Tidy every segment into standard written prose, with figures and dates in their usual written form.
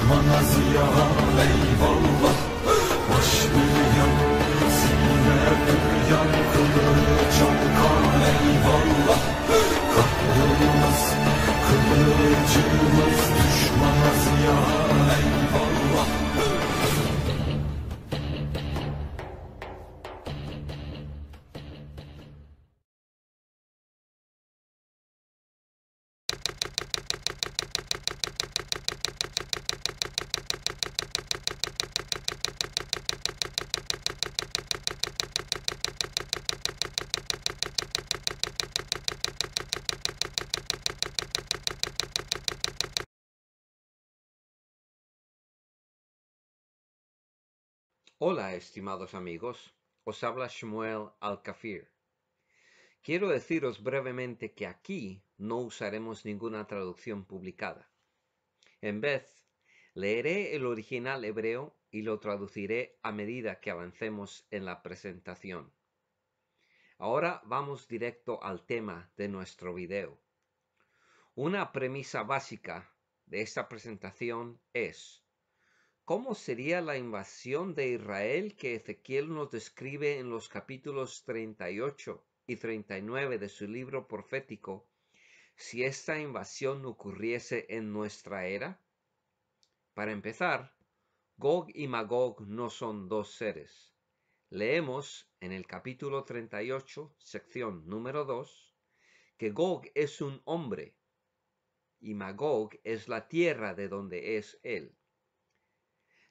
düşmana ziya eyvallah. Başlayan sine duyan kılıç okan eyvallah. Kahrolmaz kılıcımız düşmana ziya eyvallah. Hola, estimados amigos, os habla Shmuel Al-Kafir. Quiero deciros brevemente que aquí no usaremos ninguna traducción publicada. En vez, leeré el original hebreo y lo traduciré a medida que avancemos en la presentación. Ahora vamos directo al tema de nuestro video. Una premisa básica de esta presentación es: ¿cómo sería la invasión de Israel que Ezequiel nos describe en los capítulos 38 y 39 de su libro profético si esta invasión ocurriese en nuestra era? Para empezar, Gog y Magog no son dos seres. Leemos en el capítulo 38, sección número 2, que Gog es un hombre y Magog es la tierra de donde es él.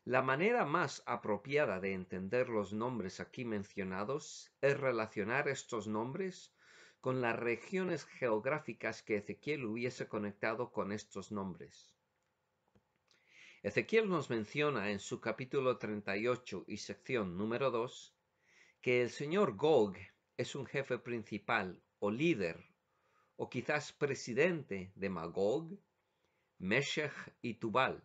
La manera más apropiada de entender los nombres aquí mencionados es relacionar estos nombres con las regiones geográficas que Ezequiel hubiese conectado con estos nombres. Ezequiel nos menciona en su capítulo 38 y sección número 2 que el señor Gog es un jefe principal o líder o quizás presidente de Magog, Meshech y Tubal.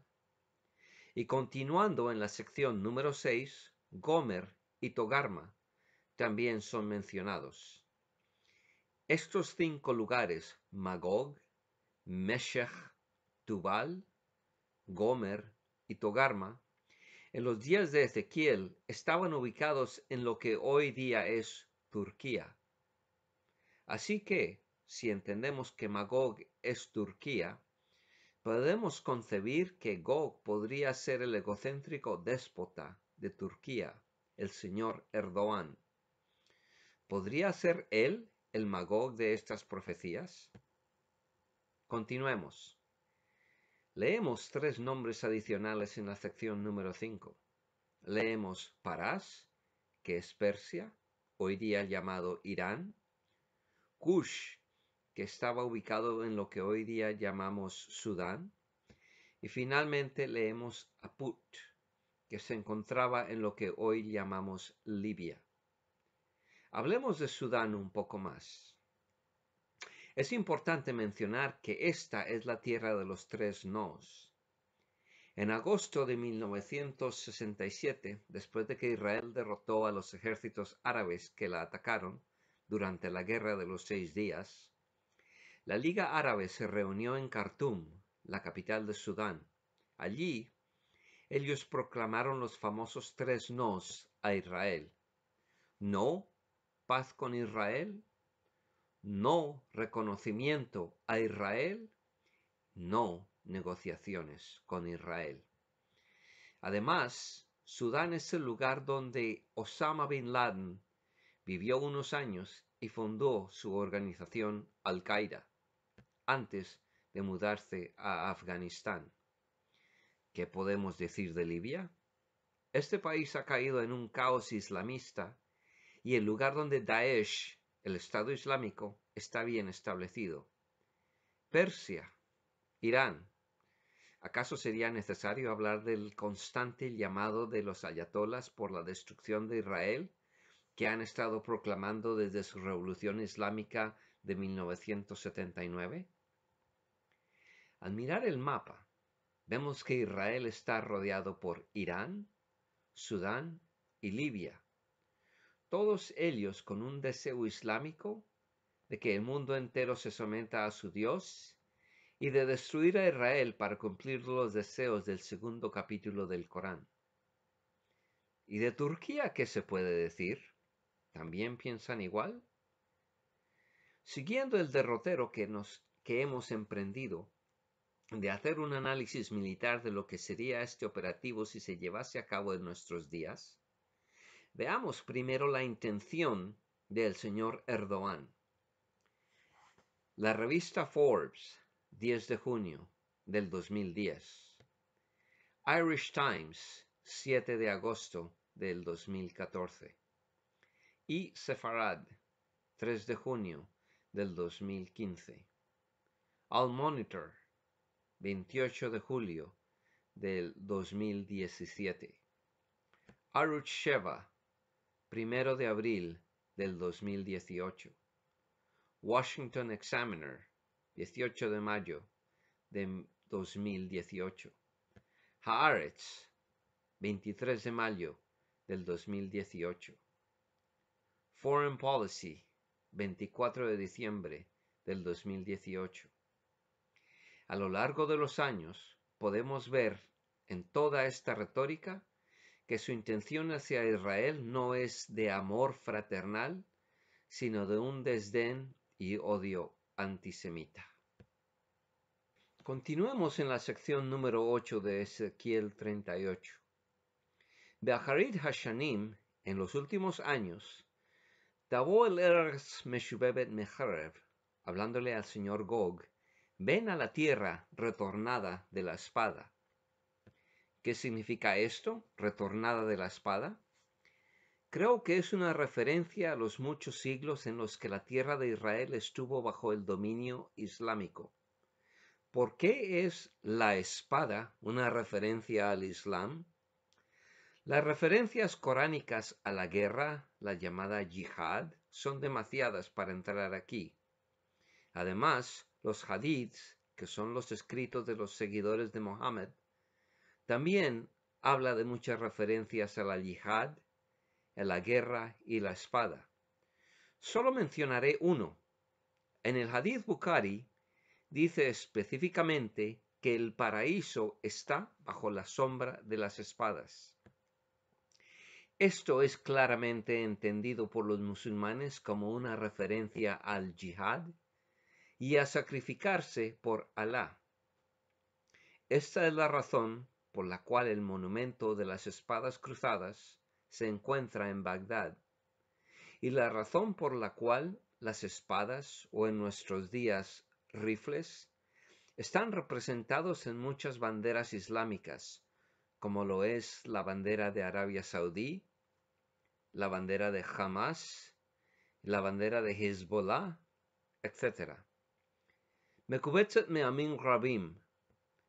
Y continuando en la sección número 6, Gomer y Togarma también son mencionados. Estos 5 lugares, Magog, Meshech, Tubal, Gomer y Togarma, en los días de Ezequiel estaban ubicados en lo que hoy día es Turquía. Así que, si entendemos que Magog es Turquía, podemos concebir que Gog podría ser el egocéntrico déspota de Turquía, el señor Erdogan. ¿Podría ser él el Magog de estas profecías? Continuemos. Leemos 3 nombres adicionales en la sección número 5. Leemos Parás, que es Persia, hoy día llamado Irán; Kush, que estaba ubicado en lo que hoy día llamamos Sudán; y finalmente leemos a Put, que se encontraba en lo que hoy llamamos Libia. Hablemos de Sudán un poco más. Es importante mencionar que esta es la tierra de los 3 nos. En agosto de 1967, después de que Israel derrotó a los ejércitos árabes que la atacaron durante la Guerra de los 6 días, la Liga Árabe se reunió en Khartum, la capital de Sudán. Allí, ellos proclamaron los famosos 3 nos a Israel: no paz con Israel, no reconocimiento a Israel, no negociaciones con Israel. Además, Sudán es el lugar donde Osama Bin Laden vivió unos años y fundó su organización Al-Qaeda, antes de mudarse a Afganistán. ¿Qué podemos decir de Libia? Este país ha caído en un caos islamista y el lugar donde Daesh, el Estado Islámico, está bien establecido. Persia, Irán. ¿Acaso sería necesario hablar del constante llamado de los ayatolas por la destrucción de Israel que han estado proclamando desde su revolución islámica de 1979? Al mirar el mapa, vemos que Israel está rodeado por Irán, Sudán y Libia, todos ellos con un deseo islámico de que el mundo entero se someta a su Dios y de destruir a Israel para cumplir los deseos del segundo capítulo del Corán. ¿Y de Turquía qué se puede decir? ¿También piensan igual? Siguiendo el derrotero que hemos emprendido de hacer un análisis militar de lo que sería este operativo si se llevase a cabo en nuestros días, veamos primero la intención del señor Erdogan. La revista Forbes, 10 de junio del 2010. Irish Times, 7 de agosto del 2014. Y Sefarad, 3 de junio del 2015. Al Monitor, 28 de julio del 2017. Arutz Sheva, 1 de abril del 2018. Washington Examiner, 18 de mayo de 2018. Haaretz, 23 de mayo del 2018. Foreign Policy, 24 de diciembre del 2018. A lo largo de los años, podemos ver en toda esta retórica que su intención hacia Israel no es de amor fraternal, sino de un desdén y odio antisemita. Continuemos en la sección número 8 de Ezequiel 38. Be'acharit Hashanim, en los últimos años, Tavo el Eretz Meshubebet Mecharev, hablándole al señor Gog, ven a la tierra retornada de la espada. ¿Qué significa esto, retornada de la espada? Creo que es una referencia a los muchos siglos en los que la tierra de Israel estuvo bajo el dominio islámico. ¿Por qué es la espada una referencia al Islam? Las referencias coránicas a la guerra, la llamada yihad, son demasiadas para entrar aquí. Además, los hadiths, que son los escritos de los seguidores de Mohammed, también habla de muchas referencias a la yihad, a la guerra y la espada. Solo mencionaré uno. En el hadith Bukhari dice específicamente que el paraíso está bajo la sombra de las espadas. Esto es claramente entendido por los musulmanes como una referencia al yihad y a sacrificarse por Alá. Esta es la razón por la cual el monumento de las espadas cruzadas se encuentra en Bagdad, y la razón por la cual las espadas, o en nuestros días rifles, están representados en muchas banderas islámicas, como lo es la bandera de Arabia Saudí, la bandera de Hamas, la bandera de Hezbollah, etc. Mekubetzet me'amim rabim,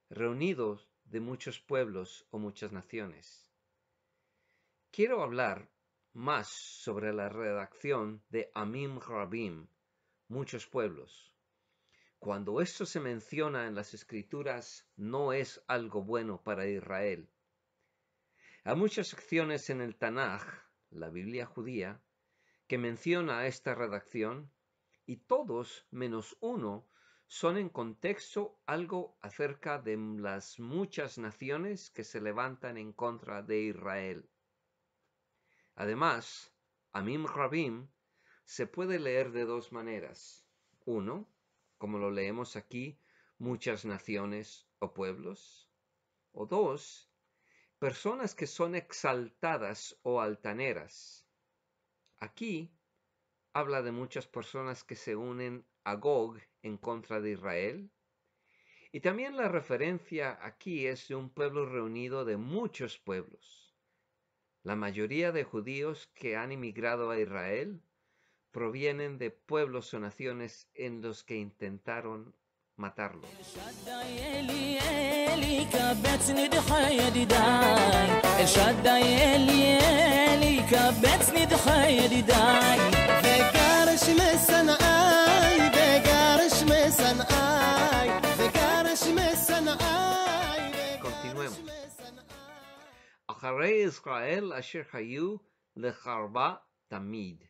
reunidos de muchos pueblos o muchas naciones. Quiero hablar más sobre la redacción de Amim Rabim, muchos pueblos. Cuando esto se menciona en las escrituras, no es algo bueno para Israel. Hay muchas secciones en el Tanaj, la Biblia judía, que menciona esta redacción, y todos menos uno son en contexto algo acerca de las muchas naciones que se levantan en contra de Israel. Además, Amim Rabim se puede leer de dos maneras. Uno, como lo leemos aquí, muchas naciones o pueblos. O dos, personas que son exaltadas o altaneras. Aquí habla de muchas personas que se unen a Gog en contra de Israel. Y también la referencia aquí es de un pueblo reunido de muchos pueblos. La mayoría de judíos que han emigrado a Israel provienen de pueblos o naciones en los que intentaron matarlo. Continuemos. Acharei Israel asher hayu lecharba tamid.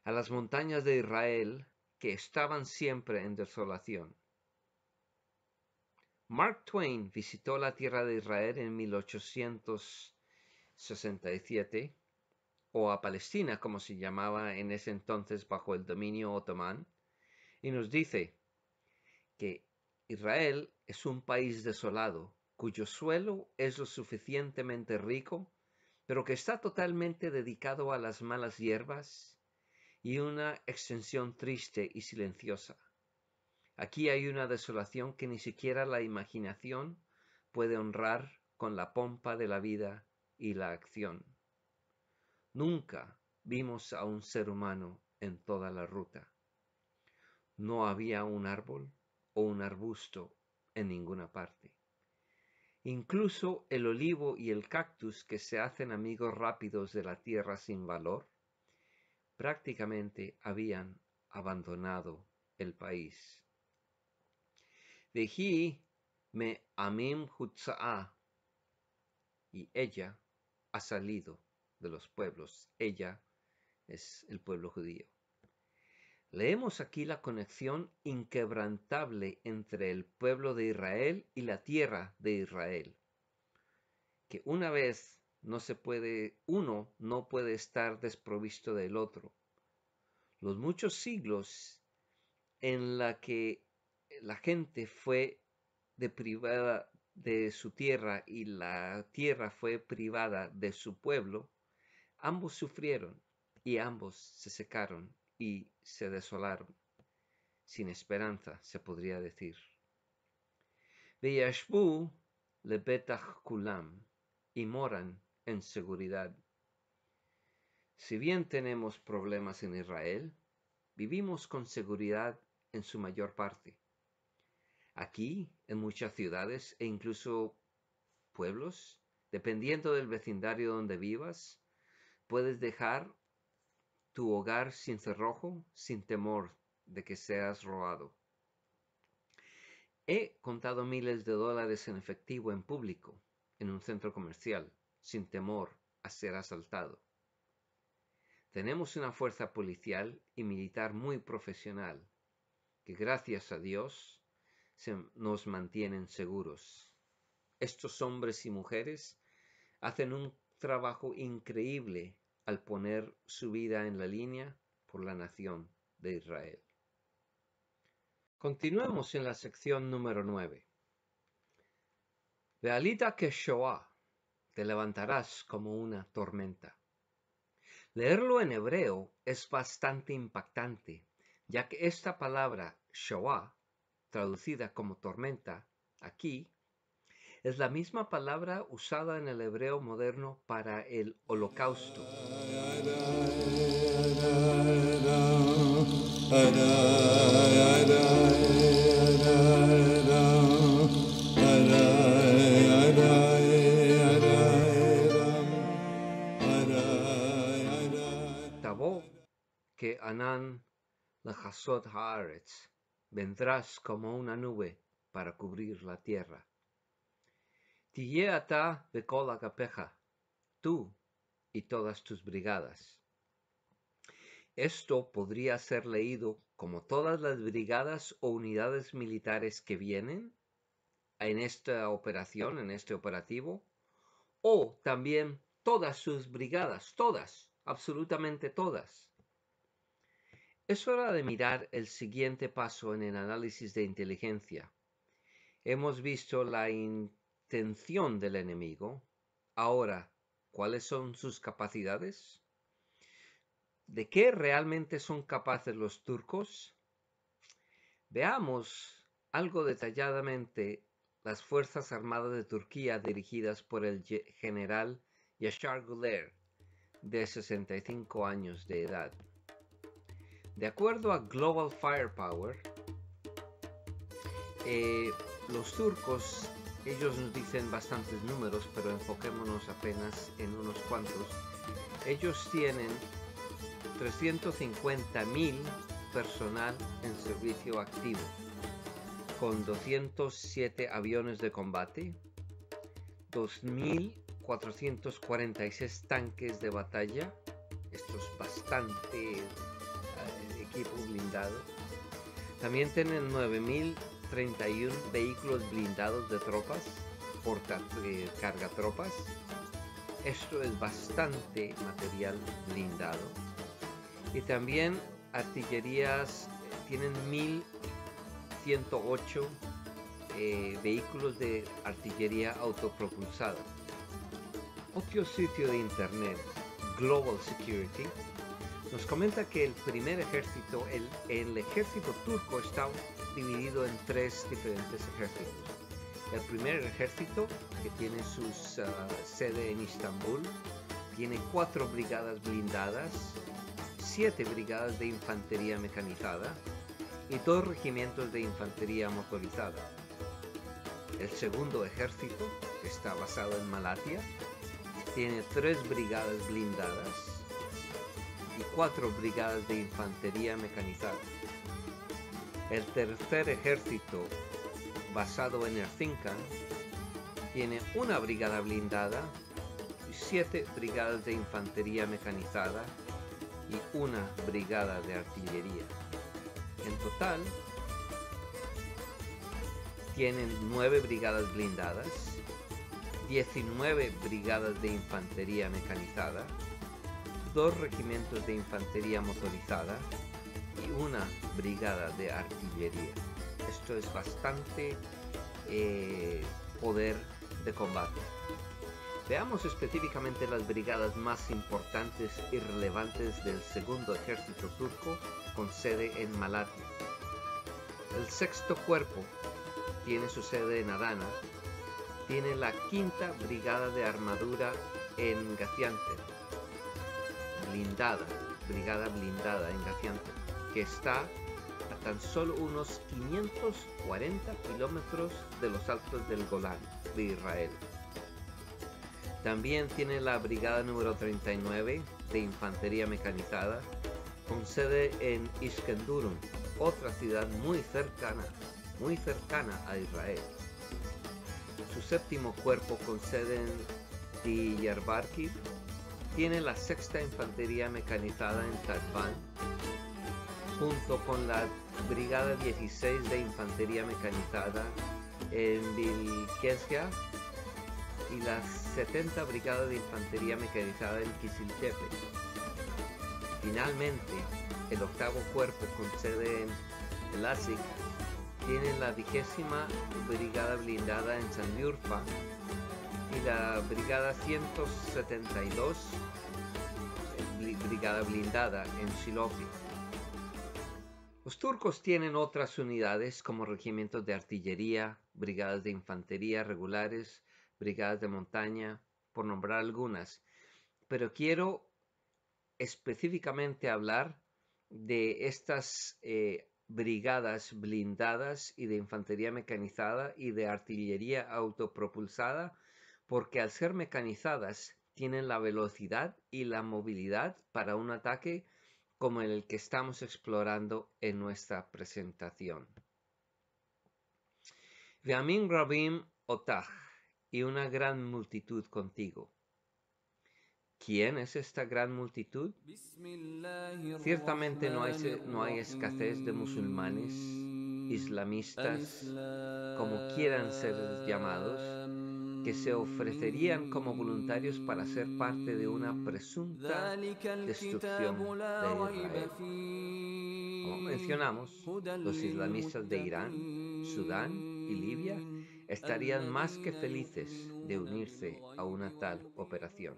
A las montañas de Israel que estaban siempre en desolación. Mark Twain visitó la tierra de Israel en 1867, o a Palestina, como se llamaba en ese entonces bajo el dominio otomán, y nos dice que Israel es un país desolado, cuyo suelo es lo suficientemente rico, pero que está totalmente dedicado a las malas hierbas y una extensión triste y silenciosa. Aquí hay una desolación que ni siquiera la imaginación puede honrar con la pompa de la vida y la acción. Nunca vimos a un ser humano en toda la ruta. No había un árbol o un arbusto en ninguna parte. Incluso el olivo y el cactus, que se hacen amigos rápidos de la tierra sin valor, prácticamente habían abandonado el país. Vehi me amim hutza'ah, y ella ha salido de los pueblos. Ella es el pueblo judío. Leemos aquí la conexión inquebrantable entre el pueblo de Israel y la tierra de Israel, que una vez uno no puede estar desprovisto del otro. Los muchos siglos en la que la gente fue privada de su tierra y la tierra fue privada de su pueblo, ambos sufrieron y ambos se secaron y se desolaron, sin esperanza, se podría decir. Veyashbu lebetach kulam, y moran en seguridad. Si bien tenemos problemas en Israel, vivimos con seguridad en su mayor parte. Aquí, en muchas ciudades e incluso pueblos, dependiendo del vecindario donde vivas, puedes dejar tu hogar sin cerrojo, sin temor de que seas robado. He contado miles de dólares en efectivo en público, en un centro comercial, sin temor a ser asaltado. Tenemos una fuerza policial y militar muy profesional, que gracias a Dios nos mantienen seguros. Estos hombres y mujeres hacen un trabajo increíble al poner su vida en la línea por la nación de Israel. Continuemos en la sección número 9. Ve'alita keshoah, te levantarás como una tormenta. Leerlo en hebreo es bastante impactante, ya que esta palabra shoah, traducida como tormenta, aquí, es la misma palabra usada en el hebreo moderno para el holocausto. Tabó que Anán lechasot haaretz, vendrás como una nube para cubrir la tierra. Tiyeh ata bekol agapeja, tú y todas tus brigadas. Esto podría ser leído como todas las brigadas o unidades militares que vienen en esta operación, en este operativo, o también todas sus brigadas, todas, absolutamente todas. Es hora de mirar el siguiente paso en el análisis de inteligencia. Hemos visto la intención del enemigo. Ahora, ¿cuáles son sus capacidades? ¿De qué realmente son capaces los turcos? Veamos algo detalladamente las Fuerzas Armadas de Turquía dirigidas por el general Yaşar Güler, de 65 años de edad. De acuerdo a Global Firepower, los turcos, ellos nos dicen bastantes números, pero enfoquémonos apenas en unos cuantos. Ellos tienen 350.000 personal en servicio activo, con 207 aviones de combate, 2.446 tanques de batalla, esto es bastante equipo blindado. También tienen 9.000 31 vehículos blindados de tropas, cargatropas. Esto es bastante material blindado. Y también artillerías, tienen 1108 vehículos de artillería autopropulsada. Otro sitio de internet, Global Security, nos comenta que el primer ejército, el ejército turco está dividido en 3 diferentes ejércitos. El primer ejército, que tiene su sede en Istambul, tiene 4 brigadas blindadas, 7 brigadas de infantería mecanizada y 2 regimientos de infantería motorizada. El segundo ejército, que está basado en Malatia, tiene 3 brigadas blindadas y 4 brigadas de infantería mecanizada. El tercer ejército, basado en Erzincan, tiene 1 brigada blindada y 7 brigadas de infantería mecanizada y 1 brigada de artillería. En total, tienen 9 brigadas blindadas, 19 brigadas de infantería mecanizada, 2 regimientos de infantería motorizada y 1 brigada de artillería. Esto es bastante poder de combate. Veamos específicamente las brigadas más importantes y relevantes del segundo ejército turco con sede en Malatia. El sexto cuerpo tiene su sede en Adana. Tiene la 5ª brigada de armadura en Gaziantep, brigada blindada en Gaziantep, que está a tan solo unos 540 kilómetros de los altos del Golán de Israel. También tiene la brigada número 39 de infantería mecanizada, con sede en Iskenderun, otra ciudad muy cercana a Israel. Su séptimo cuerpo, con sede en Diyarbakir, tiene la 6ª infantería mecanizada en Tatvan, junto con la brigada 16 de infantería mecanizada en Bilkesya y la 70 brigada de infantería mecanizada en Kisiltepe. Finalmente, el octavo cuerpo, con sede en Elazig, tiene la 20ª brigada blindada en Sanliurfa y la brigada 172 brigada blindada en Silopi. Los turcos tienen otras unidades como regimientos de artillería, brigadas de infantería regulares, brigadas de montaña, por nombrar algunas, pero quiero específicamente hablar de estas brigadas blindadas y de infantería mecanizada y de artillería autopropulsada, porque al ser mecanizadas tienen la velocidad y la movilidad para un ataque como el que estamos explorando en nuestra presentación. Ve'amin rabim otach, y una gran multitud contigo. ¿Quién es esta gran multitud? Ciertamente no hay escasez de musulmanes, islamistas, como quieran ser llamados, que se ofrecerían como voluntarios para ser parte de una presunta destrucción de Israel. Como mencionamos, los islamistas de Irán, Sudán y Libia estarían más que felices de unirse a una tal operación.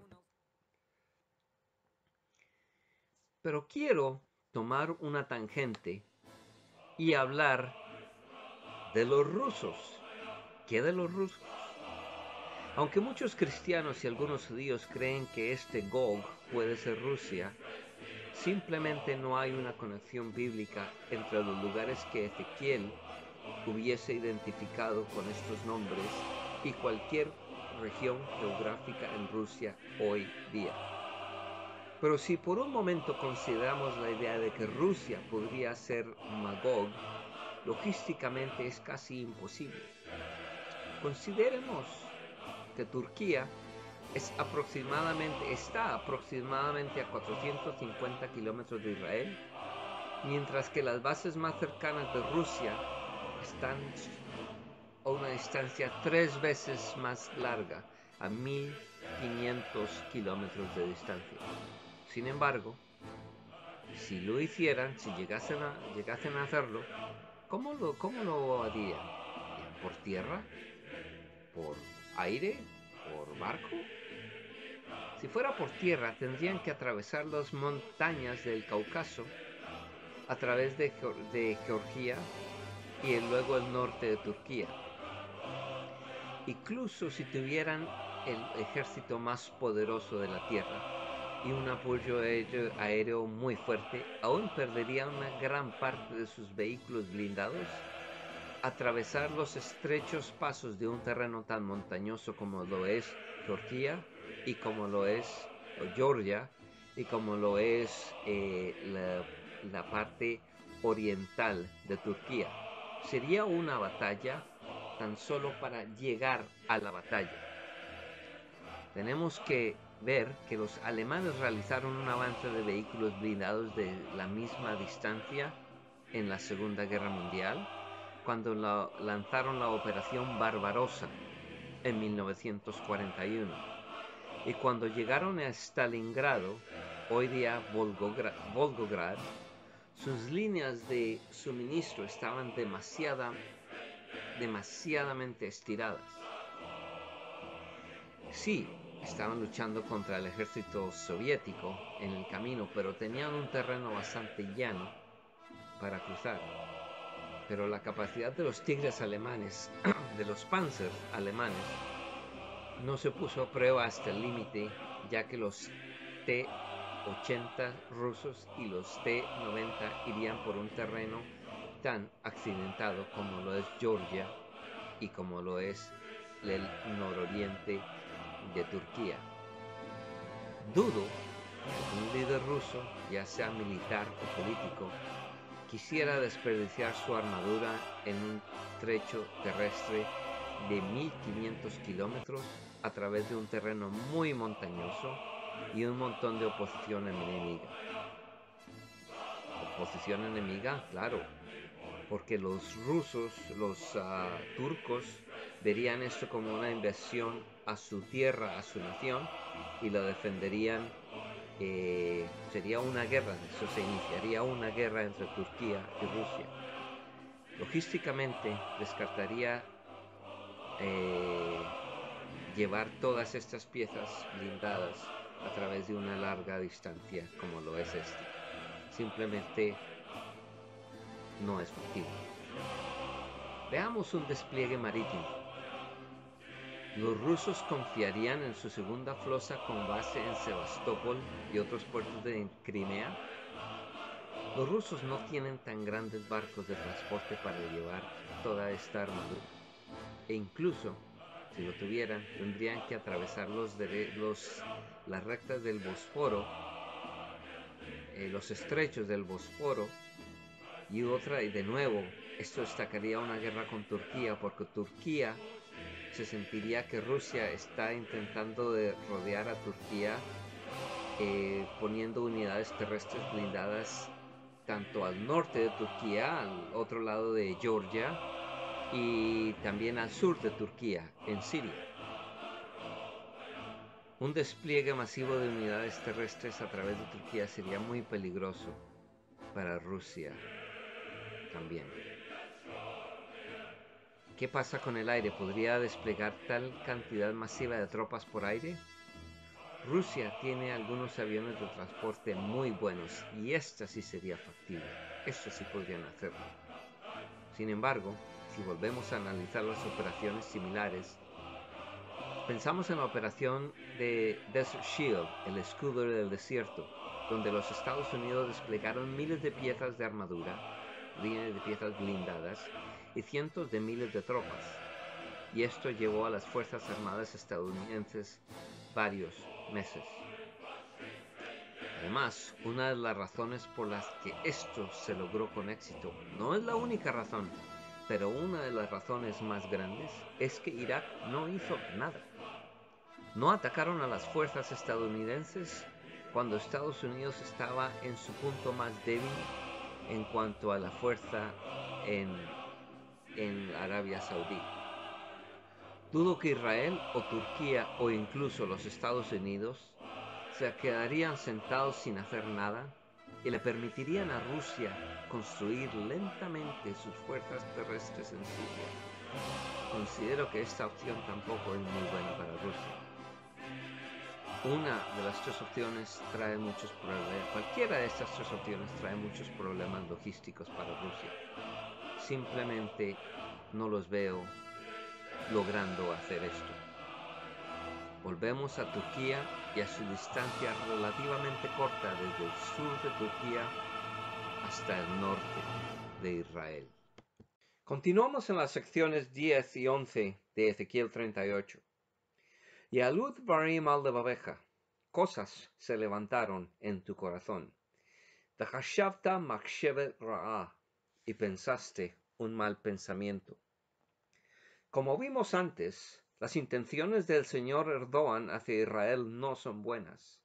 Pero quiero tomar una tangente y hablar de los rusos. ¿Qué de los rusos? Aunque muchos cristianos y algunos judíos creen que este Gog puede ser Rusia, simplemente no hay una conexión bíblica entre los lugares que Ezequiel hubiese identificado con estos nombres y cualquier región geográfica en Rusia hoy día. Pero si por un momento consideramos la idea de que Rusia podría ser Magog, logísticamente es casi imposible. Consideremos que Turquía está aproximadamente a 450 kilómetros de Israel, mientras que las bases más cercanas de Rusia están a una distancia 3 veces más larga, a 1500 kilómetros de distancia. Sin embargo, si lo hicieran, si llegasen a hacerlo, ¿cómo lo harían? ¿Por tierra? ¿Por aire? ¿Por barco? Si fuera por tierra, tendrían que atravesar las montañas del Cáucaso a través de Georgia y luego el norte de Turquía. Incluso si tuvieran el ejército más poderoso de la Tierra y un apoyo aéreo muy fuerte, aún perderían una gran parte de sus vehículos blindados. Atravesar los estrechos pasos de un terreno tan montañoso como lo es Georgia y como lo es Georgia y como lo es la parte oriental de Turquía. Sería una batalla tan solo para llegar a la batalla. Tenemos que ver que los alemanes realizaron un avance de vehículos blindados de la misma distancia en la Segunda Guerra Mundial, cuando lanzaron la Operación Barbarossa en 1941. Y cuando llegaron a Stalingrado, hoy día Volgograd, sus líneas de suministro estaban demasiadamente estiradas. Sí, estaban luchando contra el ejército soviético en el camino, pero tenían un terreno bastante llano para cruzar. Pero la capacidad de los tigres alemanes, de los Panzer alemanes, no se puso a prueba hasta el límite, ya que los T-80 rusos y los T-90 irían por un terreno tan accidentado como lo es Georgia y como lo es el nororiente de Turquía. Dudo que un líder ruso, ya sea militar o político, quisiera desperdiciar su armadura en un trecho terrestre de 1500 kilómetros a través de un terreno muy montañoso y un montón de oposición enemiga. Oposición enemiga, claro, porque los rusos, los turcos, verían esto como una invasión a su tierra, a su nación, y lo defenderían. Sería una guerra, eso se iniciaría una guerra entre Turquía y Rusia. Logísticamente descartaría llevar todas estas piezas blindadas a través de una larga distancia como lo es este. Simplemente no es factible. Veamos un despliegue marítimo. Los rusos confiarían en su segunda flota con base en Sebastopol y otros puertos de Crimea. Los rusos no tienen tan grandes barcos de transporte para llevar toda esta armadura. E incluso, si lo tuvieran, tendrían que atravesar las rectas del Bósforo, los estrechos del Bósforo, y de nuevo, esto destacaría una guerra con Turquía, porque Turquía se sentiría que Rusia está intentando de rodear a Turquía, poniendo unidades terrestres blindadas tanto al norte de Turquía, al otro lado de Georgia, y también al sur de Turquía, en Siria. Un despliegue masivo de unidades terrestres a través de Turquía sería muy peligroso para Rusia también. ¿Qué pasa con el aire? ¿Podría desplegar tal cantidad masiva de tropas por aire? Rusia tiene algunos aviones de transporte muy buenos y esta sí sería factible. Esto sí podrían hacerlo. Sin embargo, si volvemos a analizar las operaciones similares, pensamos en la operación de Desert Shield, el escudo del desierto, donde los Estados Unidos desplegaron miles de piezas de armadura, líneas de piezas blindadas y cientos de miles de tropas. Y esto llevó a las Fuerzas Armadas estadounidenses varios meses. Además, una de las razones por las que esto se logró con éxito, no es la única razón, pero una de las razones más grandes, es que Irak no hizo nada. No atacaron a las fuerzas estadounidenses cuando Estados Unidos estaba en su punto más débil en cuanto a la fuerza en en Arabia Saudí. Dudo que Israel o Turquía o incluso los Estados Unidos se quedarían sentados sin hacer nada y le permitirían a Rusia construir lentamente sus fuerzas terrestres en Siria. Considero que esta opción tampoco es muy buena para Rusia. Una de las tres opciones trae muchos problemas. Cualquiera de estas tres opciones trae muchos problemas logísticos para Rusia. Simplemente no los veo logrando hacer esto. Volvemos a Turquía y a su distancia relativamente corta desde el sur de Turquía hasta el norte de Israel. Continuamos en las secciones 10 y 11 de Ezequiel 38. Y alud barim al levaveja, cosas se levantaron en tu corazón. V'chashavta machshevet ra'ah, y pensaste un mal pensamiento. Como vimos antes, las intenciones del señor Erdogan hacia Israel no son buenas.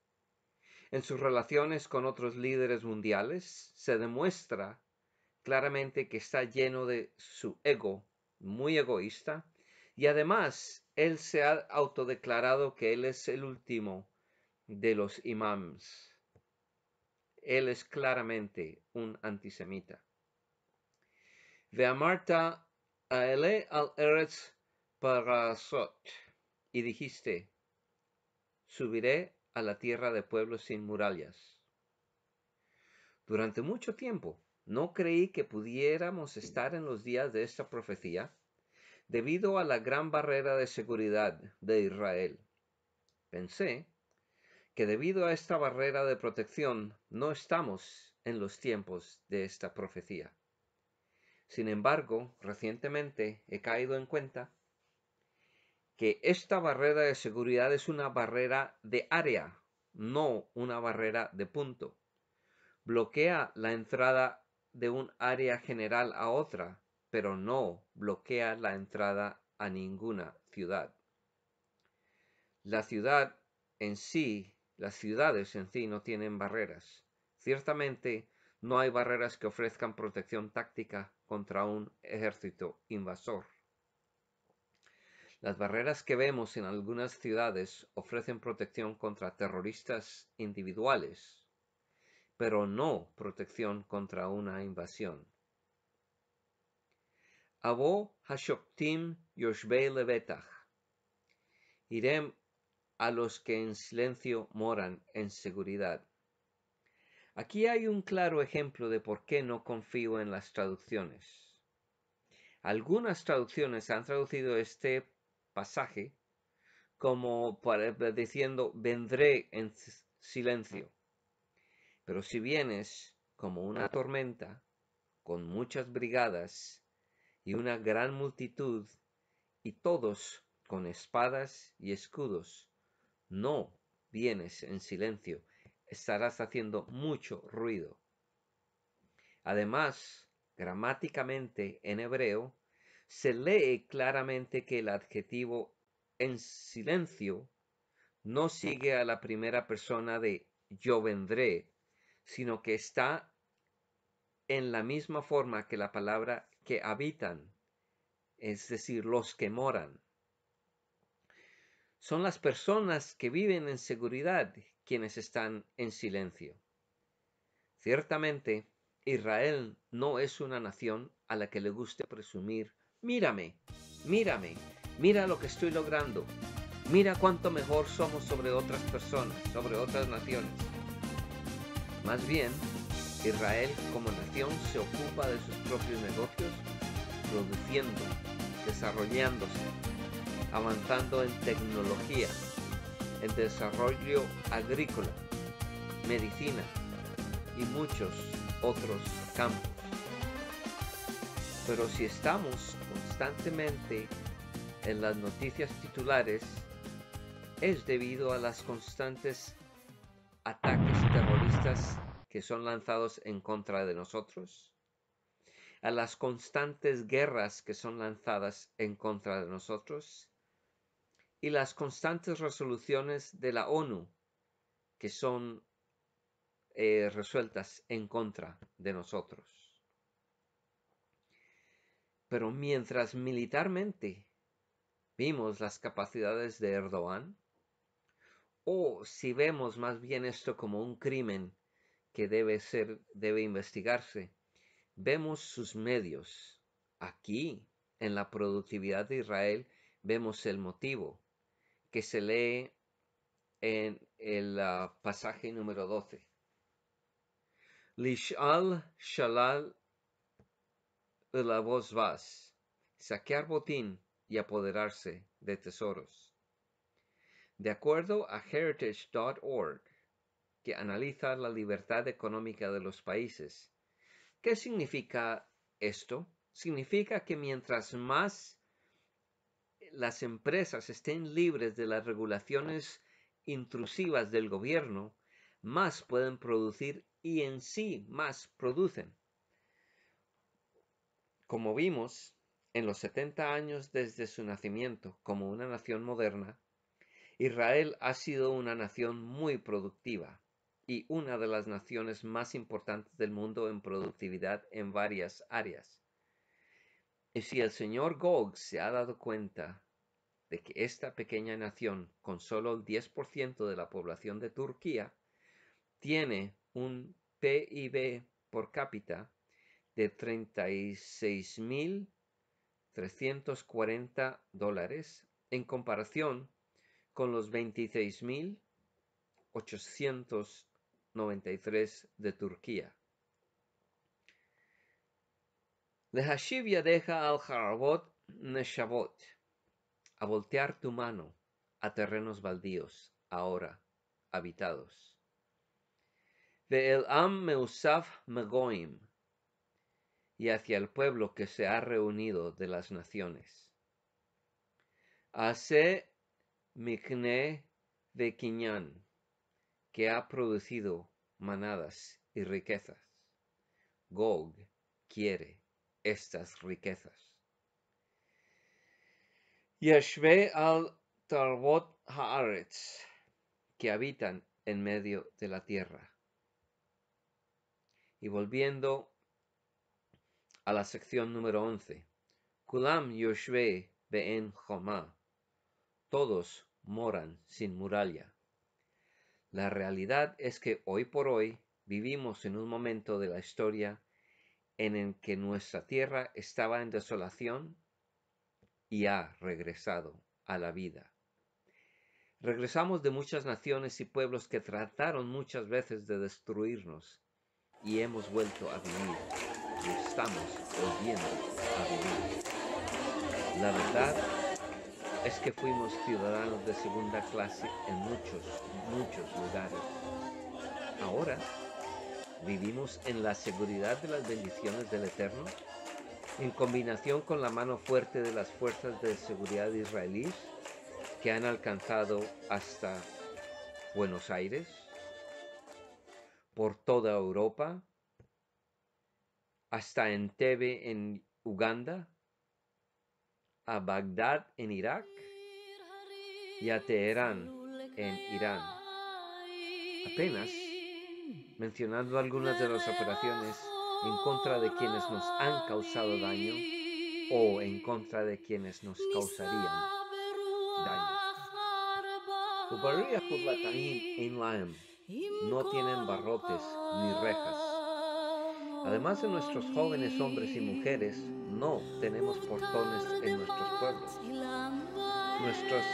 En sus relaciones con otros líderes mundiales se demuestra claramente que está lleno de su ego, muy egoísta, y además él se ha autodeclarado que él es el último de los imams. Él es claramente un antisemita. Ve'amarta aele al eretz parasot, y dijiste, subiré a la tierra de pueblos sin murallas. Durante mucho tiempo no creí que pudiéramos estar en los días de esta profecía debido a la gran barrera de seguridad de Israel. Pensé que debido a esta barrera de protección no estamos en los tiempos de esta profecía. Sin embargo, recientemente he caído en cuenta que esta barrera de seguridad es una barrera de área, no una barrera de punto. Bloquea la entrada de un área general a otra, pero no bloquea la entrada a ninguna ciudad. La ciudad en sí, las ciudades en sí no tienen barreras. Ciertamente no hay barreras que ofrezcan protección táctica contra un ejército invasor. Las barreras que vemos en algunas ciudades ofrecen protección contra terroristas individuales, pero no protección contra una invasión. Abo hashoktim yoshbei levetach. Iré a los que en silencio moran en seguridad. Aquí hay un claro ejemplo de por qué no confío en las traducciones. Algunas traducciones han traducido este pasaje como diciendo vendré en silencio. Pero si vienes como una tormenta, con muchas brigadas y una gran multitud, y todos con espadas y escudos, no vienes en silencio, estarás haciendo mucho ruido. Además, gramáticamente en hebreo, se lee claramente que el adjetivo en silencio no sigue a la primera persona de yo vendré, sino que está en la misma forma que la palabra que habitan, es decir, los que moran. Son las personas que viven en seguridad quienes están en silencio. Ciertamente, Israel no es una nación a la que le guste presumir, mírame, mírame, mira lo que estoy logrando, mira cuánto mejor somos sobre otras personas, sobre otras naciones. Más bien, Israel como nación se ocupa de sus propios negocios, produciendo, desarrollándose, avanzando en tecnología, en desarrollo agrícola, medicina y muchos otros campos. Pero si estamos constantemente en las noticias titulares, es debido a las constantes ataques terroristas que son lanzados en contra de nosotros, a las constantes guerras que son lanzadas en contra de nosotros y las constantes resoluciones de la ONU que son resueltas en contra de nosotros. Pero mientras militarmente vimos las capacidades de Erdogan, o si vemos más bien esto como un crimen que debe investigarse, vemos sus medios. Aquí, en la productividad de Israel, vemos el motivo que se lee en el pasaje número 12. Lish'al shalal la voz vas, saquear botín y apoderarse de tesoros. De acuerdo a heritage.org, que analiza la libertad económica de los países, ¿qué significa esto? Significa que mientras más las empresas estén libres de las regulaciones intrusivas del gobierno, más pueden producir y en sí más producen. Como vimos, en los 70 años desde su nacimiento como una nación moderna, Israel ha sido una nación muy productiva y una de las naciones más importantes del mundo en productividad en varias áreas. Y si el señor Gog se ha dado cuenta de que esta pequeña nación, con solo el 10% de la población de Turquía, tiene un PIB por cápita de $36.340 en comparación con los 26.893 de Turquía. Lehashiv yadeja al harabot neshavot, a voltear tu mano a terrenos baldíos, ahora habitados. Ve'el am meusaf megoim, y hacia el pueblo que se ha reunido de las naciones. Hace mikne de Kinyan, que ha producido manadas y riquezas. Gog quiere estas riquezas. Yashve al Tarbot Haaretz, que habitan en medio de la tierra. Y volviendo a la sección número 11. Kulam Yoshve Be'en Choma. Todos moran sin muralla. La realidad es que hoy por hoy vivimos en un momento de la historia en el que nuestra tierra estaba en desolación y ha regresado a la vida. Regresamos de muchas naciones y pueblos que trataron muchas veces de destruirnos y hemos vuelto a vivir y estamos volviendo a vivir. La verdad es que fuimos ciudadanos de segunda clase en muchos lugares. Ahora vivimos en la seguridad de las bendiciones del Eterno, en combinación con la mano fuerte de las fuerzas de seguridad israelíes que han alcanzado hasta Buenos Aires, por toda Europa, hasta Entebbe en Uganda, a Bagdad en Irak y a Teherán en Irán. Apenas mencionando algunas de las operaciones en contra de quienes nos han causado daño o en contra de quienes nos causarían daño. No tienen barrotes ni rejas. Además de nuestros jóvenes hombres y mujeres, no tenemos portones en nuestros pueblos. Nuestras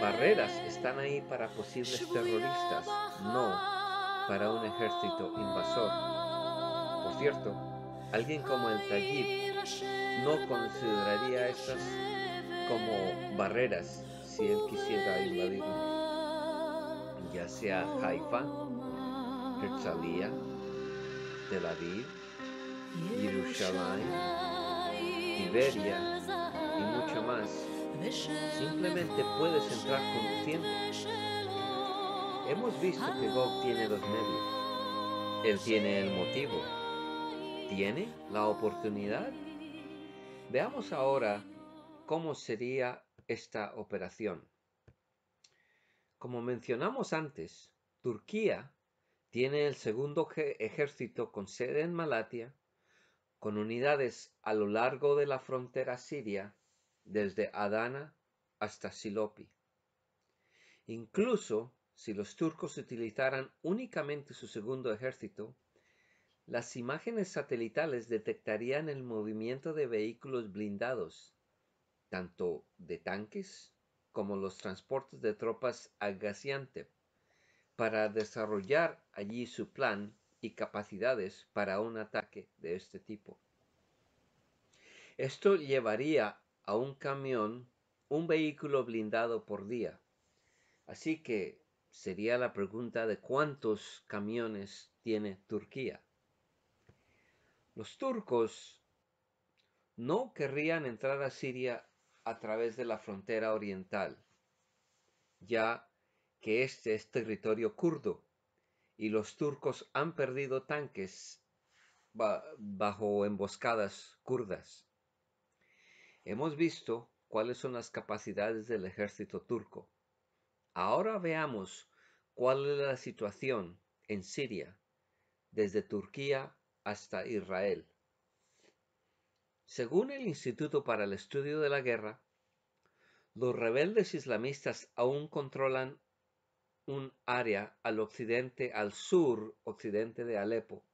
barreras están ahí para posibles terroristas, no para un ejército invasor. Por cierto, alguien como el Tayyip no consideraría estas como barreras si él quisiera invadirnos, ya sea Haifa, Herzliya, Tel Aviv, Jerusalén, Tiberia y mucho más. Simplemente puedes entrar conduciendo. Hemos visto que Gog tiene los medios. Él tiene el motivo. ¿Tiene la oportunidad? Veamos ahora cómo sería esta operación. Como mencionamos antes, Turquía tiene el segundo ejército con sede en Malatia, con unidades a lo largo de la frontera siria, desde Adana hasta Silopi. Incluso si los turcos utilizaran únicamente su segundo ejército, las imágenes satelitales detectarían el movimiento de vehículos blindados, tanto de tanques como los transportes de tropas a Gaziantep, para desarrollar allí su plan y capacidades para un ataque de este tipo. Esto llevaría a un camión, un vehículo blindado por día. Así que sería la pregunta de cuántos camiones tiene Turquía. Los turcos no querrían entrar a Siria a través de la frontera oriental, ya que este es territorio kurdo y los turcos han perdido tanques bajo emboscadas kurdas. Hemos visto cuáles son las capacidades del ejército turco. Ahora veamos cuál es la situación en Siria, desde Turquía hasta Israel. Según el Instituto para el Estudio de la Guerra, los rebeldes islamistas aún controlan un área al sur-occidente de Alepo,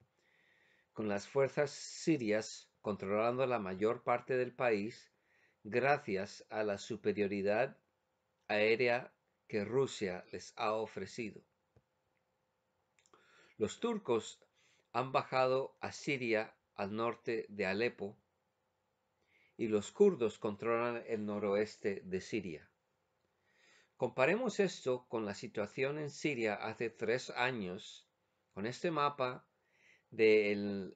con las fuerzas sirias controlando la mayor parte del país gracias a la superioridad aérea que Rusia les ha ofrecido. Los turcos han bajado a Siria al norte de Alepo y los kurdos controlan el noroeste de Siria. Comparemos esto con la situación en Siria hace 3 años, con este mapa del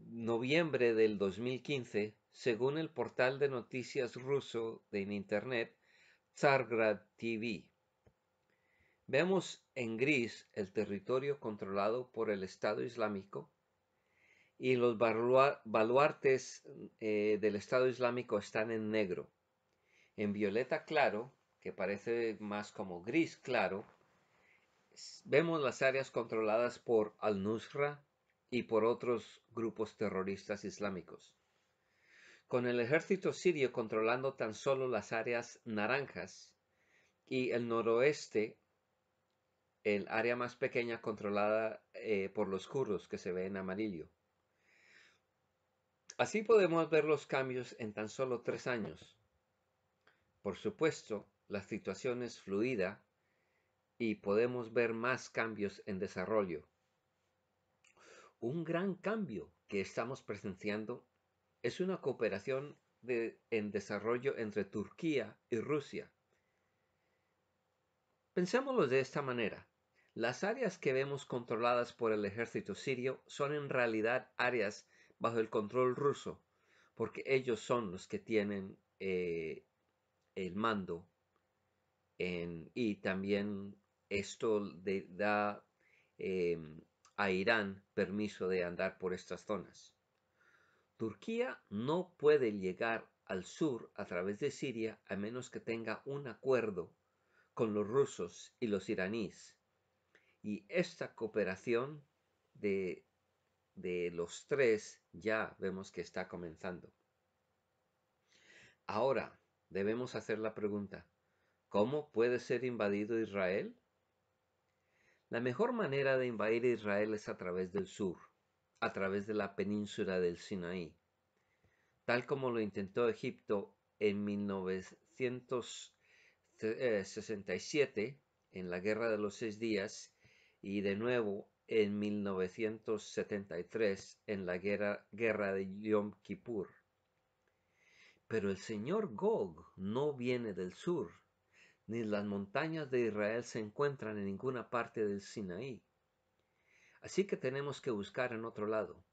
noviembre del 2015, según el portal de noticias ruso en Internet, Tsargrad TV. Vemos en gris el territorio controlado por el Estado Islámico y los baluartes del Estado Islámico están en negro. En violeta claro, que parece más como gris claro, vemos las áreas controladas por Al-Nusra y por otros grupos terroristas islámicos. Con el ejército sirio controlando tan solo las áreas naranjas y el noroeste, el área más pequeña controlada por los kurdos que se ve en amarillo. Así podemos ver los cambios en tan solo 3 años. Por supuesto, la situación es fluida y podemos ver más cambios en desarrollo. Un gran cambio que estamos presenciando es una cooperación en desarrollo entre Turquía y Rusia. Pensémoslo de esta manera. Las áreas que vemos controladas por el ejército sirio son en realidad áreas bajo el control ruso, porque ellos son los que tienen el mando y también esto da a Irán permiso de andar por estas zonas. Turquía no puede llegar al sur a través de Siria a menos que tenga un acuerdo con los rusos y los iraníes. Y esta cooperación de los tres ya vemos que está comenzando. Ahora debemos hacer la pregunta, ¿cómo puede ser invadido Israel? La mejor manera de invadir Israel es a través del sur, a través de la península del Sinaí, tal como lo intentó Egipto en 1967 en la Guerra de los 6 Días y de nuevo en 1973 en la guerra de Yom Kippur. Pero el señor Gog no viene del sur, ni las montañas de Israel se encuentran en ninguna parte del Sinaí. Así que tenemos que buscar en otro lado.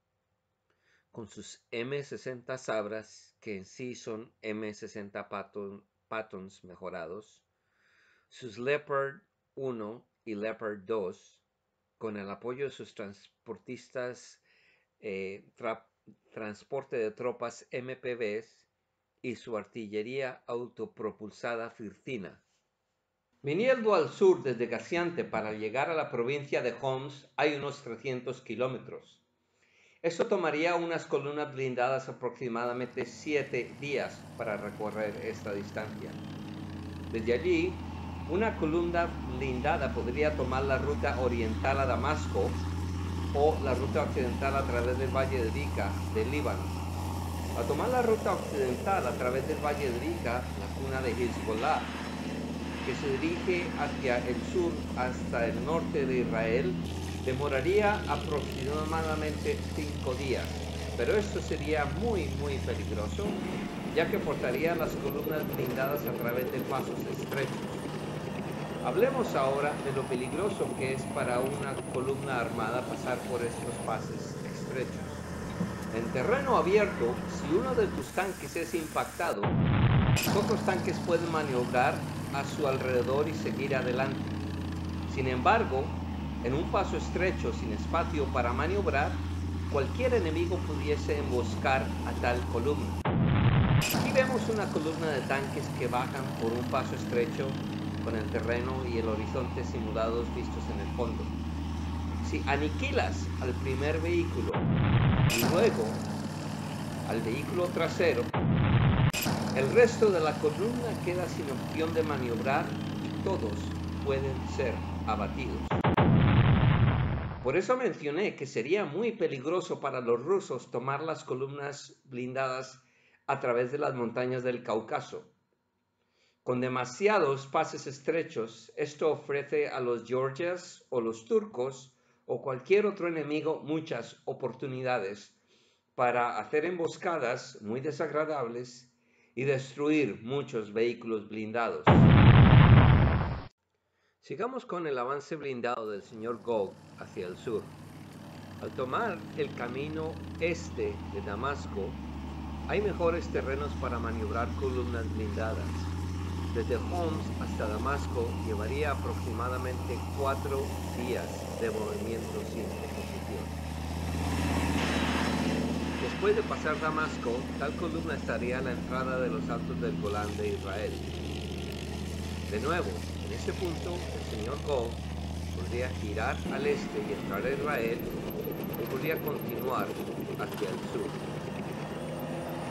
Con sus M60 Sabras, que en sí son M60 Pattons mejorados, sus Leopard 1 y Leopard 2, con el apoyo de sus transportistas transporte de tropas MPVs y su artillería autopropulsada Fircina. Viniendo al sur desde Gaziantep para llegar a la provincia de Homs hay unos 300 kilómetros. Esto tomaría unas columnas blindadas aproximadamente 7 días para recorrer esta distancia. Desde allí, una columna blindada podría tomar la ruta oriental a Damasco o la ruta occidental a través del Valle de Rica, del Líbano. Al tomar la ruta occidental a través del Valle de Rica, la cuna de Hezbollah, que se dirige hacia el sur hasta el norte de Israel, demoraría aproximadamente 5 días, pero esto sería muy peligroso, ya que portaría las columnas blindadas a través de pasos estrechos. Hablemos ahora de lo peligroso que es para una columna armada pasar por estos pasos estrechos. En terreno abierto, si uno de tus tanques es impactado, los otros tanques pueden maniobrar a su alrededor y seguir adelante. Sin embargo, en un paso estrecho sin espacio para maniobrar, cualquier enemigo pudiese emboscar a tal columna. Aquí vemos una columna de tanques que bajan por un paso estrecho con el terreno y el horizonte simulados vistos en el fondo. Si aniquilas al primer vehículo y luego al vehículo trasero, el resto de la columna queda sin opción de maniobrar y todos pueden ser abatidos. Por eso mencioné que sería muy peligroso para los rusos tomar las columnas blindadas a través de las montañas del Cáucaso. Con demasiados pases estrechos, esto ofrece a los georgias o los turcos o cualquier otro enemigo muchas oportunidades para hacer emboscadas muy desagradables y destruir muchos vehículos blindados. Sigamos con el avance blindado del señor Gog hacia el sur. Al tomar el camino este de Damasco, hay mejores terrenos para maniobrar columnas blindadas. Desde Homs hasta Damasco llevaría aproximadamente 4 días de movimiento sin oposición. Después de pasar Damasco, tal columna estaría a la entrada de los altos del Golán de Israel. De nuevo, en ese punto, el señor Gog podría girar al este y entrar a Israel, o podría continuar hacia el sur.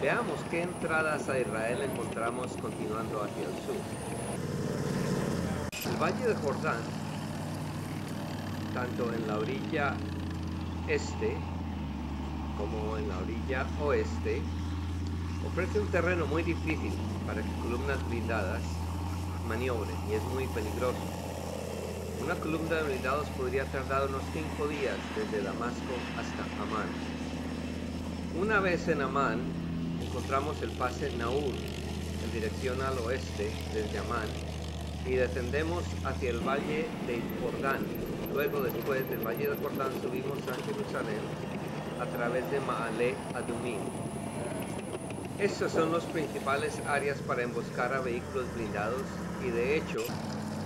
Veamos qué entradas a Israel encontramos continuando hacia el sur. El Valle de Jordán, tanto en la orilla este como en la orilla oeste, ofrece un terreno muy difícil para que columnas blindadas maniobren y es muy peligroso. Una columna de blindados podría tardar unos 5 días desde Damasco hasta Amán. Una vez en Amán, encontramos el pase Naur en dirección al oeste desde Amán y descendemos hacia el valle de Jordán. Luego, después del valle de Jordán, subimos a Jerusalén a través de Maale Adumim. Estas son las principales áreas para emboscar a vehículos blindados y de hecho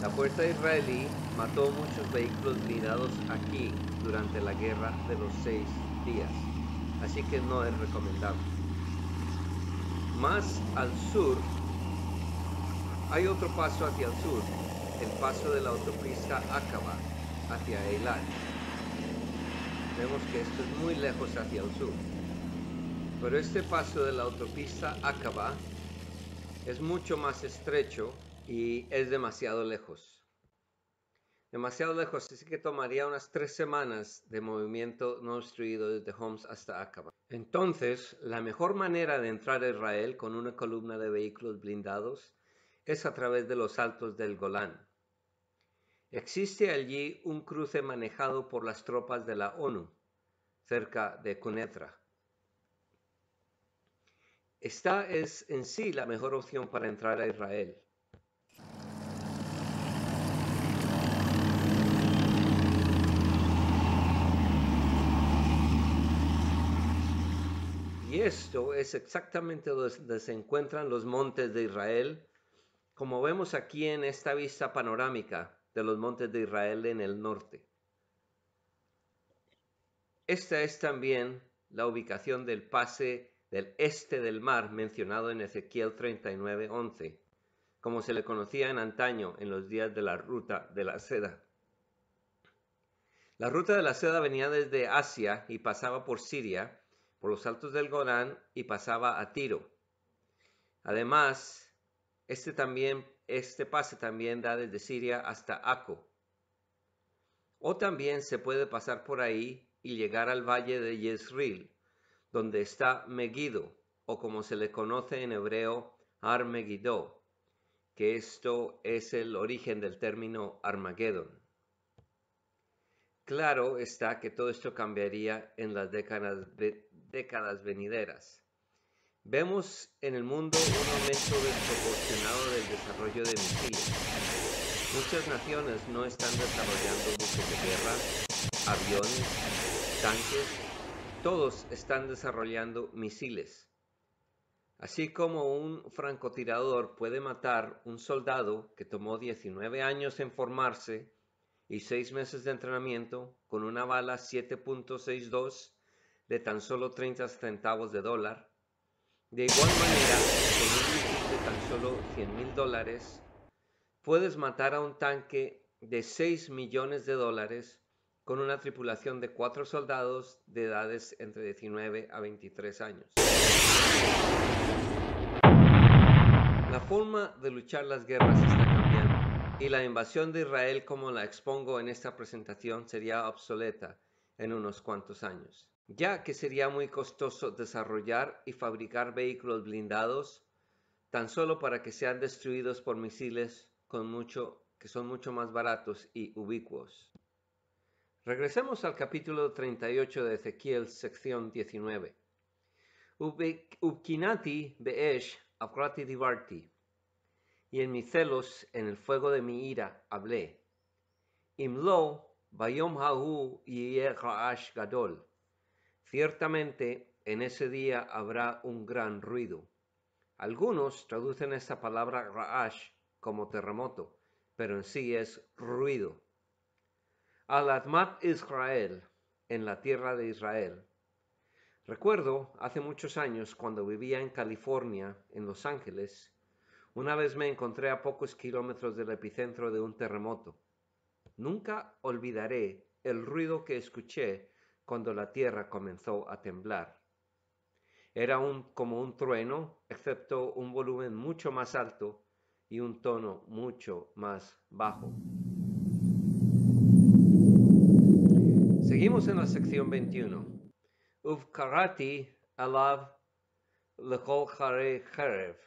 la fuerza israelí mató muchos vehículos blindados aquí durante la guerra de los 6 días, así que no es recomendable. Más al sur hay otro paso hacia el sur, el paso de la autopista Aqaba hacia Eilat. Vemos que esto es muy lejos hacia el sur, pero este paso de la autopista Aqaba es mucho más estrecho y es demasiado lejos. Así que tomaría unas 3 semanas de movimiento no obstruido desde Homs hasta Aqaba. Entonces, la mejor manera de entrar a Israel con una columna de vehículos blindados es a través de los altos del Golán. Existe allí un cruce manejado por las tropas de la ONU, cerca de Quneitra. Esta es en sí la mejor opción para entrar a Israel. Y esto es exactamente donde se encuentran los montes de Israel, como vemos aquí en esta vista panorámica de los montes de Israel en el norte. Esta es también la ubicación del pase del este del mar mencionado en Ezequiel 39:11, como se le conocía en antaño en los días de la ruta de la seda. La ruta de la seda venía desde Asia y pasaba por Siria, por los altos del Golán y pasaba a Tiro. Además, este pase también da desde Siria hasta Acco. O también se puede pasar por ahí y llegar al valle de Jezreel, donde está Megiddo, o como se le conoce en hebreo, Har Megiddo, que esto es el origen del término Armagedón. Claro está que todo esto cambiaría en las décadas venideras. Vemos en el mundo un aumento desproporcionado del desarrollo de misiles. Muchas naciones no están desarrollando buques de guerra, aviones, tanques, todos están desarrollando misiles. Así como un francotirador puede matar un soldado que tomó 19 años en formarse y 6 meses de entrenamiento con una bala 7.62 de tan solo 30 centavos de dólar, de igual manera, con un misil de tan solo $100,000, puedes matar a un tanque de 6 millones de dólares con una tripulación de 4 soldados de edades entre 19 a 23 años. La forma de luchar las guerras está cambiando y la invasión de Israel como la expongo en esta presentación sería obsoleta en unos cuantos años, ya que sería muy costoso desarrollar y fabricar vehículos blindados tan solo para que sean destruidos por misiles que son mucho más baratos y ubicuos. Regresemos al capítulo 38 de Ezequiel, sección 19. Ubkinati be'esh avrati divarti, y en mis celos, en el fuego de mi ira, hablé. Imlo bayom hahu yeh ra'ash gadol. Ciertamente, en ese día habrá un gran ruido. Algunos traducen esta palabra ra'ash como terremoto, pero en sí es ruido. Al Admat Israel, en la tierra de Israel. Recuerdo hace muchos años cuando vivía en California, en Los Ángeles, una vez me encontré a pocos kilómetros del epicentro de un terremoto. Nunca olvidaré el ruido que escuché cuando la tierra comenzó a temblar. Era como un trueno, excepto un volumen mucho más alto y un tono mucho más bajo. Seguimos en la sección 21. Uvkarati alav lechol charev,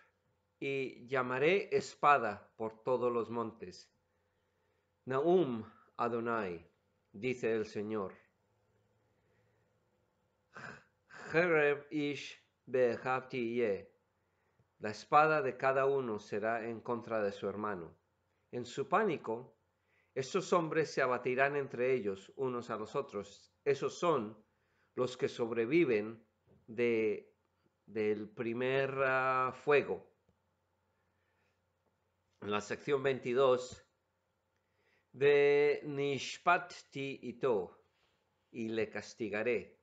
y llamaré espada por todos los montes. Naum Adonai, dice el Señor. Cherev ish be'echavti yeh. La espada de cada uno será en contra de su hermano. En su pánico, estos hombres se abatirán entre ellos unos a los otros. Esos son los que sobreviven del primer fuego. En la sección 22, de nishpatti ito, y le castigaré.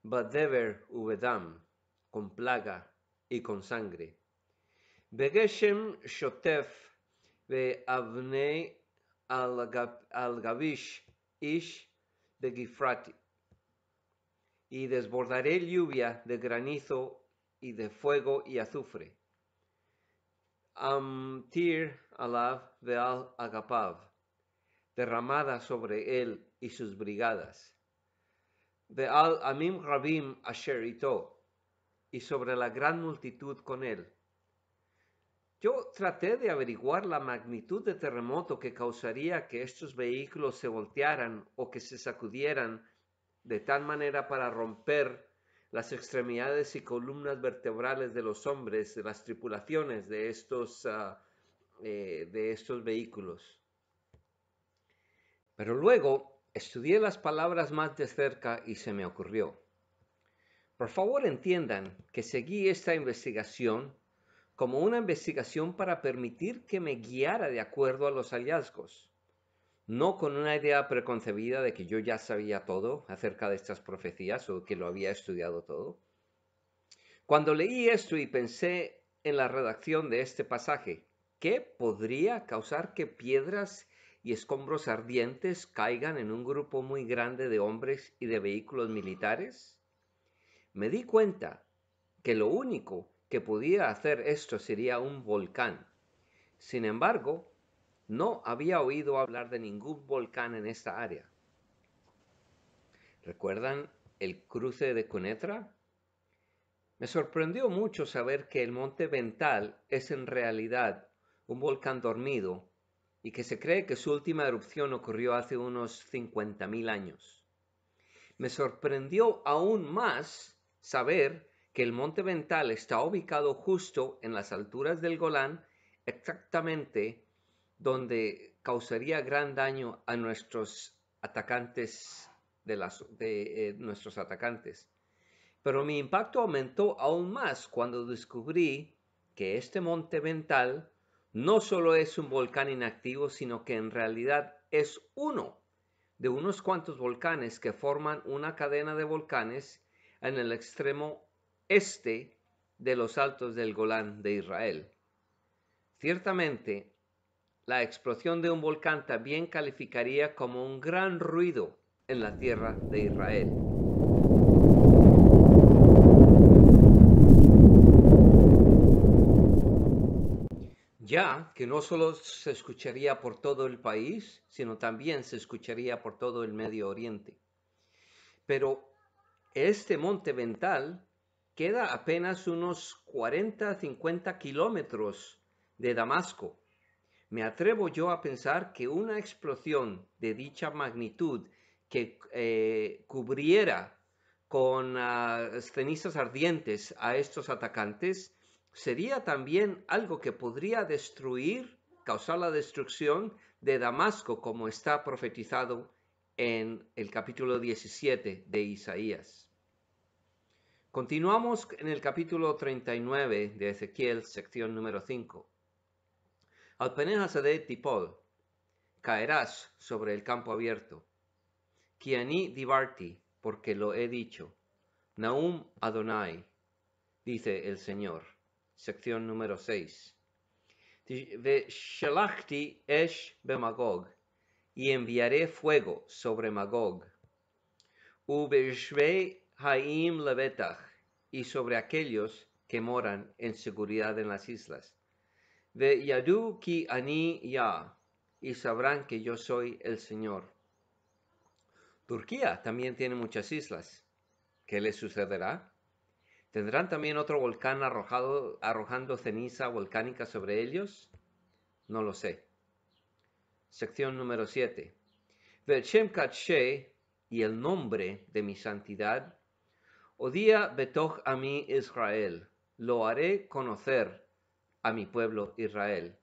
Badever ubedam, con plaga y con sangre. Begeshem shotef ve'avnei al gavish ish de Gifrati, y desbordaré lluvia de granizo y de fuego y azufre. Amtir alav ve'al agapav, derramada sobre él y sus brigadas. Ve'al amim rabim asher ito, y sobre la gran multitud con él. Yo traté de averiguar la magnitud de terremoto que causaría que estos vehículos se voltearan o que se sacudieran de tal manera para romper las extremidades y columnas vertebrales de los hombres, de las tripulaciones de estos vehículos. Pero luego estudié las palabras más de cerca y se me ocurrió. Por favor, entiendan que seguí esta investigación como una investigación para permitir que me guiara de acuerdo a los hallazgos, no con una idea preconcebida de que yo ya sabía todo acerca de estas profecías o que lo había estudiado todo. Cuando leí esto y pensé en la redacción de este pasaje, ¿qué podría causar que piedras y escombros ardientes caigan en un grupo muy grande de hombres y de vehículos militares? Me di cuenta que lo único que podía hacer esto sería un volcán. Sin embargo, no había oído hablar de ningún volcán en esta área. ¿Recuerdan el cruce de Quneitra? Me sorprendió mucho saber que el monte Bental es en realidad un volcán dormido y que se cree que su última erupción ocurrió hace unos 50.000 años. Me sorprendió aún más saber que el monte Bental está ubicado justo en las alturas del Golán, exactamente donde causaría gran daño a nuestros atacantes nuestros atacantes. Pero mi impacto aumentó aún más cuando descubrí que este monte Bental no solo es un volcán inactivo, sino que en realidad es uno de unos cuantos volcanes que forman una cadena de volcanes en el extremo este de los altos del Golán de Israel. Ciertamente, la explosión de un volcán también calificaría como un gran ruido en la tierra de Israel. Ya que no solo se escucharía por todo el país, sino también se escucharía por todo el Medio Oriente. Pero este monte Bental queda apenas unos 40-50 kilómetros de Damasco. Me atrevo yo a pensar que una explosión de dicha magnitud que cubriera con cenizas ardientes a estos atacantes sería también algo que podría causar la destrucción de Damasco, como está profetizado en el capítulo 17 de Isaías. Continuamos en el capítulo 39 de Ezequiel, sección número 5. Al pene hasadeh tipol, caerás sobre el campo abierto. Ki ani divarti, porque lo he dicho. Naum Adonai, dice el Señor. Sección número 6. Veshelachti esh bemagog, y enviaré fuego sobre Magog. Ubeshvei haim levetach, y sobre aquellos que moran en seguridad en las islas. Ve yadu ki ani ya, y sabrán que yo soy el Señor. Turquía también tiene muchas islas. ¿Qué les sucederá? ¿Tendrán también otro volcán arrojando ceniza volcánica sobre ellos? No lo sé. Sección número 7. Ve'shem kadshe, y el nombre de mi santidad, Odía betoch a mí Israel, lo haré conocer a mi pueblo Israel.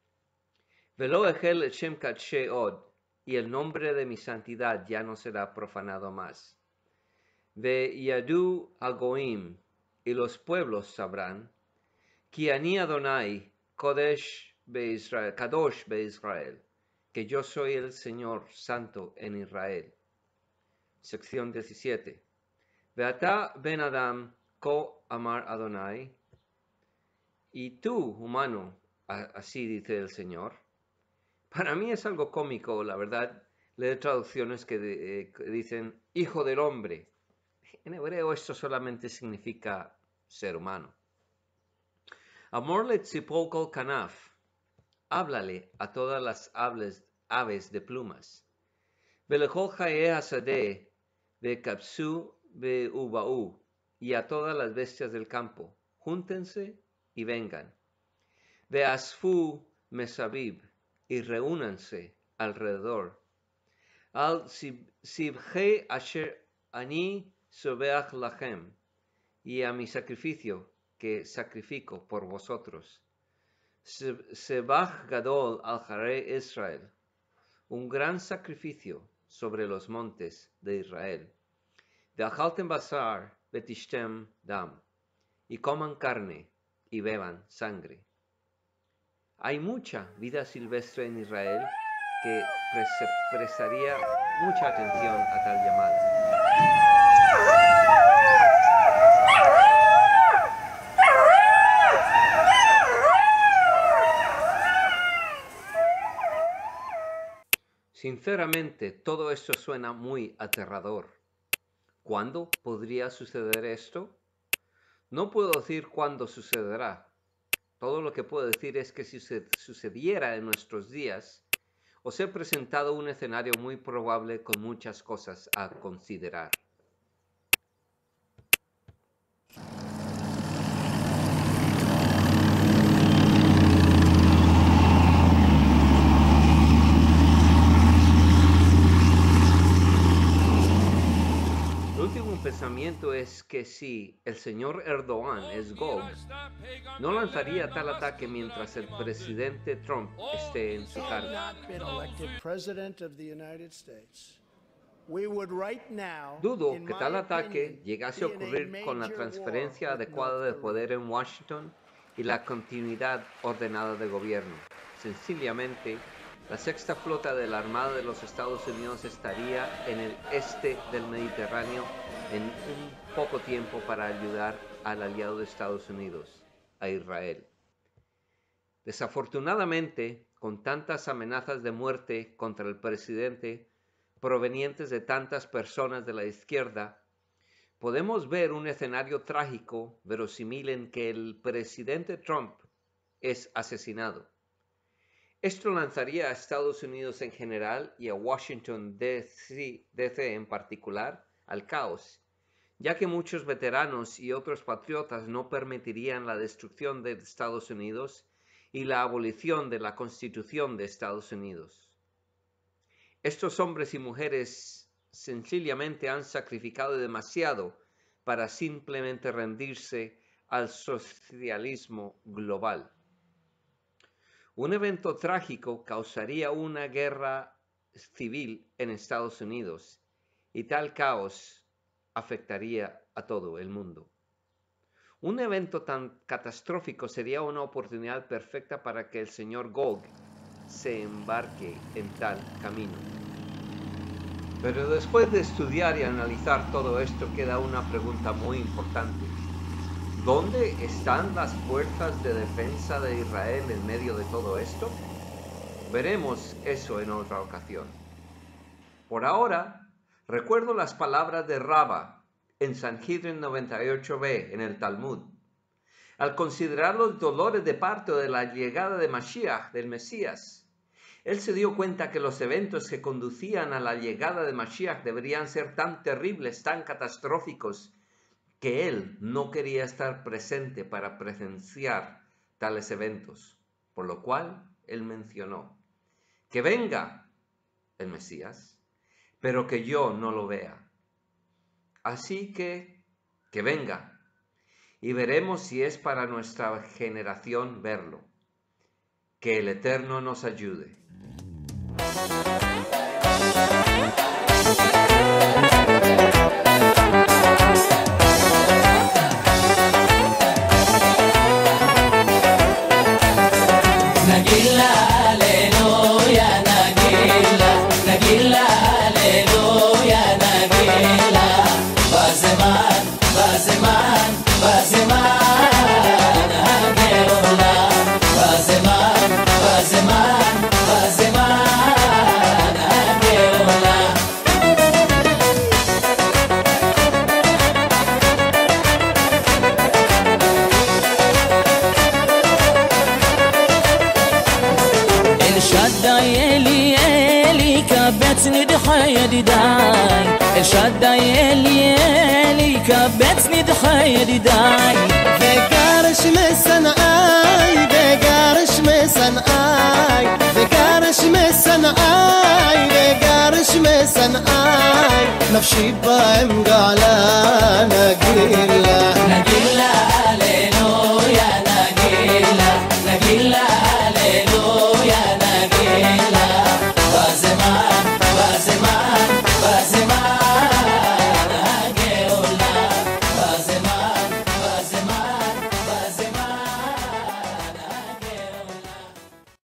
Velo echel shem kadshe od, y el nombre de mi santidad ya no será profanado más. Ve yadu hagoim, y los pueblos sabrán, Ki ani Adonai, kadosh beIsrael, que yo soy el Señor Santo en Israel. Sección 17. Veata ben Adam, ko amar Adonai, y tú, humano, así dice el Señor. Para mí es algo cómico, la verdad, leer traducciones que dicen hijo del hombre. En hebreo esto solamente significa ser humano. Amor le tzipol kanaf, háblale a todas las aves de plumas. Velechol chaye hasadeh, vekapsu veubau, y a todas las bestias del campo, júntense y vengan. Veasfu mesabib, y reúnanse alrededor. Al sibhe asher ani sobeach lachem, y a mi sacrificio que sacrifico por vosotros. Sebach gadol al jarei Israel, un gran sacrificio sobre los montes de Israel. Ve'achaltem basar vetishtem dam, y coman carne y beban sangre. Hay mucha vida silvestre en Israel que prestaría mucha atención a tal llamada. Sinceramente, todo esto suena muy aterrador. ¿Cuándo podría suceder esto? No puedo decir cuándo sucederá. Todo lo que puedo decir es que si sucediera en nuestros días, os he presentado un escenario muy probable con muchas cosas a considerar. El último pensamiento es que si el señor Erdogan es Gog, no lanzaría tal ataque mientras el presidente Trump esté en su cargo. Dudo que tal ataque llegase a ocurrir con la transferencia adecuada de poder en Washington y la continuidad ordenada de gobierno. Sencillamente, la sexta flota de la Armada de los Estados Unidos estaría en el este del Mediterráneo en un poco tiempo para ayudar al aliado de Estados Unidos, a Israel. Desafortunadamente, con tantas amenazas de muerte contra el presidente provenientes de tantas personas de la izquierda, podemos ver un escenario trágico verosímil en que el presidente Trump es asesinado. Esto lanzaría a Estados Unidos en general y a Washington DC en particular al caos, ya que muchos veteranos y otros patriotas no permitirían la destrucción de Estados Unidos y la abolición de la Constitución de Estados Unidos. Estos hombres y mujeres sencillamente han sacrificado demasiado para simplemente rendirse al socialismo global. Un evento trágico causaría una guerra civil en Estados Unidos y tal caos afectaría a todo el mundo. Un evento tan catastrófico sería una oportunidad perfecta para que el señor Gog se embarque en tal camino. Pero después de estudiar y analizar todo esto queda una pregunta muy importante. ¿Dónde están las fuerzas de defensa de Israel en medio de todo esto? Veremos eso en otra ocasión. Por ahora, recuerdo las palabras de Rabba en Sanhedrin 98b en el Talmud. Al considerar los dolores de parto de la llegada de Mashiach, del Mesías, él se dio cuenta que los eventos que conducían a la llegada de Mashiach deberían ser tan terribles, tan catastróficos, que él no quería estar presente para presenciar tales eventos, por lo cual él mencionó que venga el Mesías, pero que yo no lo vea. Así que venga, y veremos si es para nuestra generación verlo. Que el Eterno nos ayude. الشداي اللي كبتني ضحايا داي ذكرش مسن اي ذكرش مسن اي ذكرش مسن اي ذكرش مسن اي نفشي بايم قالا نقيلا نقيلا هاليلويا